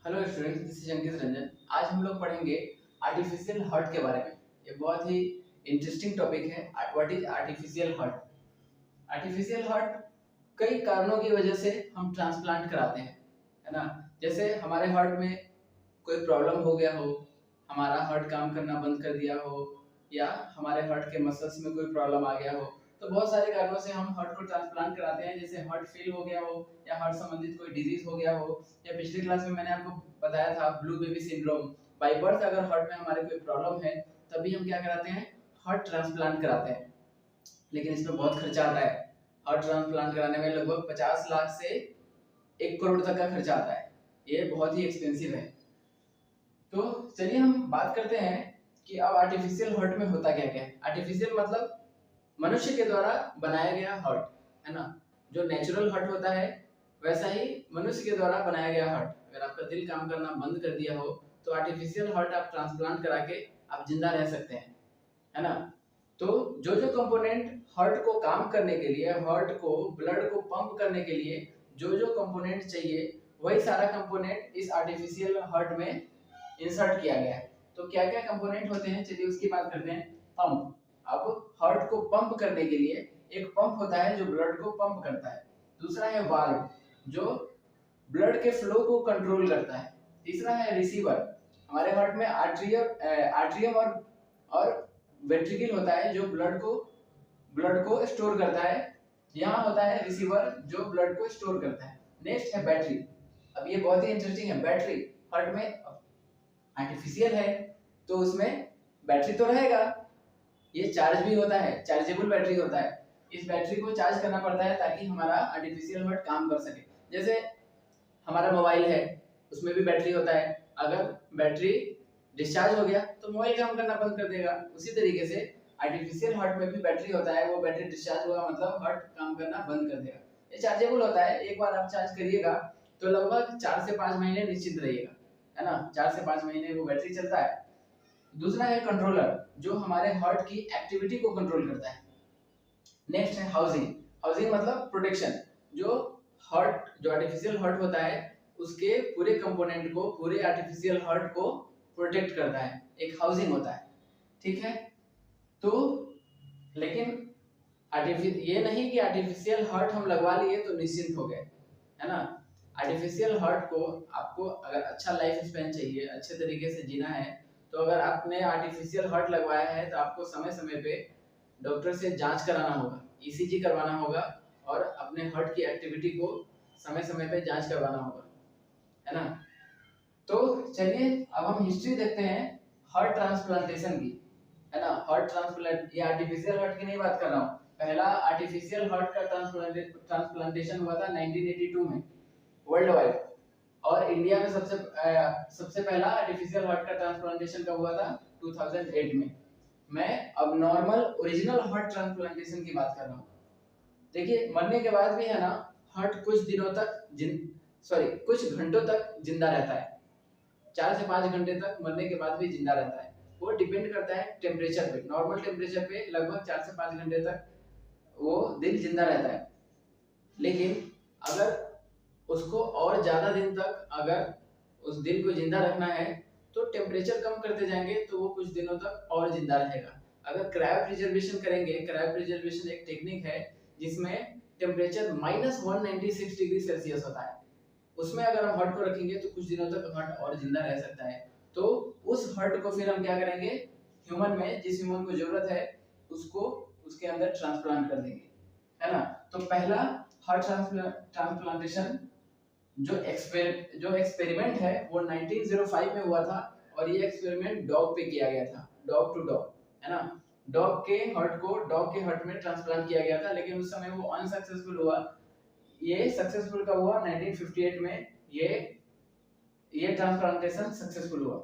Hello students, this is अंकित रंजन। आज हम लोग पढ़ेंगे आर्टिफिशियल हार्ट के बारे में। ये बहुत ही इंटरेस्टिंग टॉपिक है। What is artificial heart? Artificial heart कई कारणों की वजह से हम ट्रांसप्लांट कराते हैं, है ना। जैसे हमारे हार्ट में कोई प्रॉब्लम हो गया हो, हमारा हार्ट काम करना बंद कर दिया हो, या हमारे हार्ट के मसल्स में कोई प्रॉब्लम आ गया हो, तो बहुत सारे कारणों से हम हार्ट को ट्रांसप्लांट कराते हैं। जैसे हार्ट फेल हो गया हो, या हार्ट संबंधित कोई डिजीज हो गया हो, या पिछली क्लास में मैंने आपको बताया था blue baby syndrome. By birth अगर हार्ट में हमारे कोई प्रॉब्लम है, तभी हम क्या कराते हैं, हार्ट ट्रांसप्लांट कराते हैं। लेकिन इसमें बहुत खर्चा आता है। हार्ट ट्रांसप्लांट कराने में लगभग 50 लाख से 1 करोड़ तक का खर्चा आता है। ये बहुत ही एक्सपेंसिव है। तो चलिए हम बात करते हैं कि अब आर्टिफिशियल हार्ट में होता क्या क्या है। आर्टिफिशियल मतलब मनुष्य के द्वारा बनाया गया हार्ट, है ना। जो नेचुरल हार्ट होता है, वैसा ही मनुष्य के द्वारा बनाया गया हार्ट। अगर आपका दिल काम करना बंद कर दिया हो, तो आर्टिफिशियल हार्ट आप ट्रांसप्लांट करा के आप जिंदा रह सकते हैं, है ना। तो जो जो कंपोनेंट हार्ट को काम करने के लिए, हार्ट को ब्लड को पंप करने के लिए जो जो कंपोनेंट चाहिए, वही सारा कंपोनेंट इस आर्टिफिशियल हार्ट में इंसर्ट किया गया है। तो क्या क्या कंपोनेंट होते हैं, चलिए उसकी बात करते हैं। पंप। अब हार्ट को पंप करने के लिए एक पंप होता है जो ब्लड को पंप करता है। दूसरा है वाल्व, जो ब्लड के फ्लो को कंट्रोल करता है। तीसरा है रिसीवर। हमारे हार्ट में आर्ट्रियम और वेंट्रिकल होता है जो ब्लड को स्टोर करता है। यहाँ होता है रिसीवर जो ब्लड को स्टोर करता है। नेक्स्ट है बैटरी। अब ये बहुत ही इंटरेस्टिंग है। बैटरी हार्ट में आर्टिफिशियल है, तो उसमें बैटरी तो रहेगा। ये चार्ज भी होता है, चार्जेबल बैटरी होता है। इस बैटरी को चार्ज करना पड़ता है ताकि हमारा आर्टिफिशियल हार्ट काम कर सके। जैसे हमारा मोबाइल है, उसमें भी बैटरी होता है। अगर बैटरी डिस्चार्ज हो गया तो मोबाइल काम करना बंद कर देगा। उसी तरीके से आर्टिफिशियल हार्ट में भी बैटरी होता है। वो बैटरी डिस्चार्ज होगा मतलब हार्ट काम करना बंद कर देगा। ये चार्जेबल होता है। एक बार आप चार्ज करिएगा तो लगभग 4 से 5 महीने निश्चित रहिएगा, है ना। 4 से 5 महीने वो बैटरी चलता है। दूसरा है कंट्रोलर, जो हमारे हार्ट की एक्टिविटी को कंट्रोल करता है। नेक्स्ट है हाउसिंग। हाउसिंग मतलब प्रोटेक्शन। जो आर्टिफिशियल हार्ट होता है, उसके पूरे कंपोनेंट को, पूरे आर्टिफिशियल हार्ट को प्रोटेक्ट करता है। एक हाउसिंग होता है, ठीक है। तो लेकिन ये नहीं कि आर्टिफिशियल हार्ट हम लगवा लिए तो निश्चिंत हो गए, है ना। आर्टिफिशियल हार्ट को आपको अगर अच्छा लाइफ स्पैन चाहिए, अच्छे तरीके से जीना है, तो अगर आपने आर्टिफिशियल हार्ट लगवाया है तो आपको समय समय पे डॉक्टर से जांच कराना होगा, ईसीजी करवाना होगा, और अपने हार्ट की एक्टिविटी को समय समय पे जांच करवाना होगा, है ना। तो चलिए अब हम हिस्ट्री देखते हैं हार्ट ट्रांसप्लांटेशन की, है ना। हार्ट ट्रांसप्लांट, ये आर्टिफिशियल हार्ट की नहीं बात कर रहा हूँ। पहला आर्टिफिशियल हार्ट का ट्रांसप्लांटेशन हुआ था 1982 में वर्ल्ड वाइड। और इंडिया में सबसे पहला आर्टिफिशियल हार्ट का ट्रांसप्लांटेशन कब हुआ था? 2008 में। मैं अब नॉर्मल ओरिजिनल हार्ट ट्रांसप्लांटेशन की बात कर रहा हूँ। देखिए मरने के बाद भी, है ना, हार्ट कुछ घंटों तक जिंदा रहता है। 4 से 5 घंटे तक मरने के बाद भी जिंदा रहता है। वो डिपेंड करता है टेम्परेचर पे। नॉर्मल टेम्परेचर पे लगभग 4 से 5 घंटे तक वो दिल जिंदा रहता है। लेकिन अगर उसको और ज्यादा दिन तक अगर उस दिल को जिंदा रखना है, तो टेम्परेचर कम करते जाएंगे तो वो कुछ दिनों तक और जिंदा रहेगा। अगर क्रायो प्रिजर्वेशन करेंगे, क्रायो प्रिजर्वेशन एक टेक्निक है जिसमें टेम्परेचर -196 डिग्री सेल्सियस होता है। उसमें अगर हम हार्ट को रखेंगे तो कुछ दिनों तक हार्ट और जिंदा रह सकता है। तो उस हार्ट को फिर हम क्या करेंगे, ह्यूमन में जिस ह्यूमन को जरूरत है उसको उसके अंदर ट्रांसप्लांट कर देंगे, है ना। तो पहला हार्ट ट्रांसप्लांटेशन जो एक्सपेरिमेंट है वो 1905 में हुआ था। और ये एक्सपेरिमेंट डॉग पे किया गया था, डॉग टू डॉग, है ना। डॉग के हार्ट में ट्रांसप्लांट किया गया था, लेकिन उस समय वो अनसक्सेसफुल हुआ। ये सक्सेसफुल कब हुआ? 1958 में ये ट्रांसप्लांटेशन सक्सेसफुल हुआ।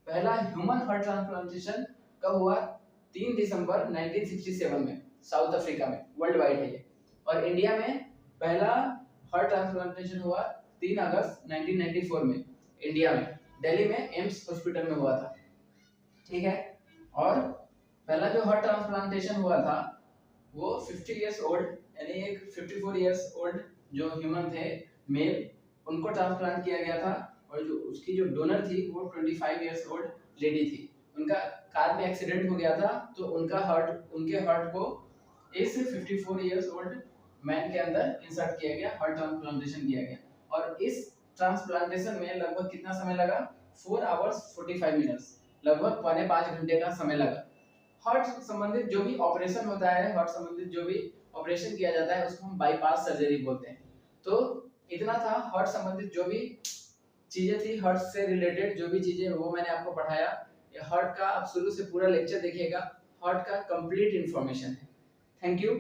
पहला ह्यूमन हार्ट ट्रांसप्लांटेशन कब हुआ? 3 दिसंबर 1967 में साउथ अफ्रीका में। वर्ल्ड वाइड है ये। और इंडिया में पहला हार्ट ट्रांसप्लांटेशन हुआ 3 अगस्त 1994 में इंडिया में, दिल्ली में एम्स हॉस्पिटल में हुआ था, ठीक है। और पहला जो हार्ट ट्रांसप्लांटेशन हुआ था वो 50 इयर्स ओल्ड, यानी एक 54 इयर्स ओल्ड जो ह्यूमन थे, मेल, उनको ट्रांसप्लांट किया गया था। और जो उसकी जो डोनर थी वो 25 इयर्स ओल्ड लेडी थी। उनका कार में एक्सीडेंट हो गया था, तो उनके हार्ट को इस 54 इयर्स ओल्ड मैन के अंदर इंसर्ट किया गया, हार्ट ट्रांसप्लांटेशन किया गया। और इस ट्रांसप्लांटेशन में लगभग कितना समय लगा? 4 आवर्स 45 मिनट्स, लगभग 5.25 घंटे का समय लगा। हार्ट संबंधित जो भी ऑपरेशन होता है, हार्ट संबंधित जो भी ऑपरेशन किया जाता है उसको हम बाईपास सर्जरी बोलते हैं। तो इतना था हार्ट संबंधित जो भी चीजें थी, हार्ट से रिलेटेड जो भी चीजें वो मैंने आपको पढ़ाया। ये हार्ट का आप शुरू से पूरा लेक्चर देखिएगा, हार्ट का कंप्लीट इंफॉर्मेशन है। Thank you.